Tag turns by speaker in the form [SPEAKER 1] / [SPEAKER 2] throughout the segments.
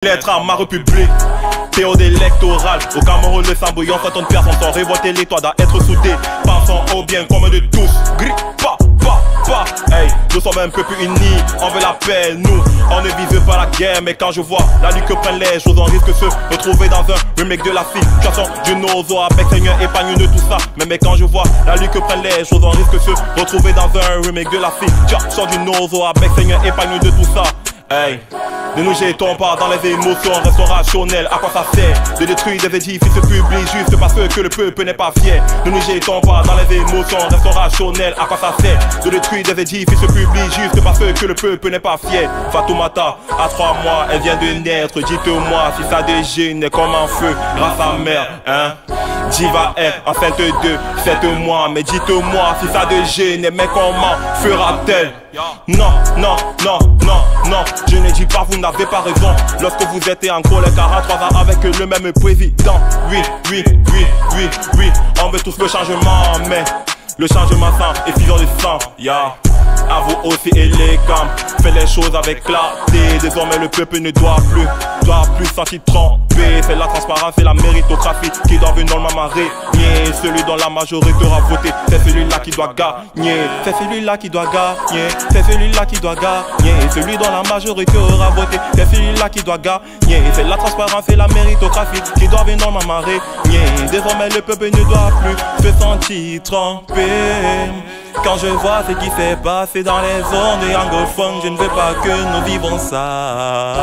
[SPEAKER 1] Lettre à ma république, période électorale. Au Cameroun, le sang bouillant, quand on perd son temps. Révolter les toits doit être soudé. Pensons au bien commun de tous. Gris, pas. Hey, nous sommes un peu plus unis. On veut la paix, nous. On ne vise pas la guerre. Mais quand je vois la lutte que prennent les choses, on risque de se retrouver dans un remake de la situation du Nozo avec Seigneur épargne de tout ça. Mais quand je vois la lutte que prennent les choses, on risque de se retrouver dans un remake de la situation du Nozo avec Seigneur épargne de tout ça. Hey, ne nous jetons pas dans les émotions, restons rationnels. À quoi ça sert de détruire des édifices publics juste parce que le peuple n'est pas fier? Ne nous jetons pas dans les émotions, restons rationnels. À quoi ça sert de détruire des édifices publics juste parce que le peuple n'est pas fier? Fatoumata, à 3 mois, elle vient de naître. Dites-moi si ça dégénère comme un feu grâce à mère, hein? Diva est enceinte de 7 mois. Mais dites-moi si ça dégénère, mais comment fera-t-elle? Non, je ne dis pas, vous n'avez pas raison. Lorsque vous êtes en colère 43 ans avec le même président. Oui, on veut tous le changement, mais le changement sans effusion de sang, À vous aussi élégant, faites les choses avec clarté. Désormais le peuple ne doit plus sentir tromper. C'est la transparence et la méritocratie qui doivent normalement régner. Celui dont la majorité aura voté, c'est celui-là qui doit gagner. C'est celui-là qui doit gagner. C'est celui-là qui doit gagner. Celui dont la majorité aura voté, c'est celui-là qui doit gagner. C'est la transparence et la méritocratie qui doivent normalement régner. Désormais le peuple ne doit plus se sentir trompé. Quand je vois ce qui s'est passé dans les zones anglophones, je ne veux pas que nous vivons ça.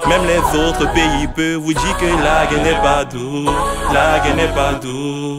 [SPEAKER 1] Même les autres pays peuvent vous dire que la guerre n'est pas douce, la guerre n'est pas douce.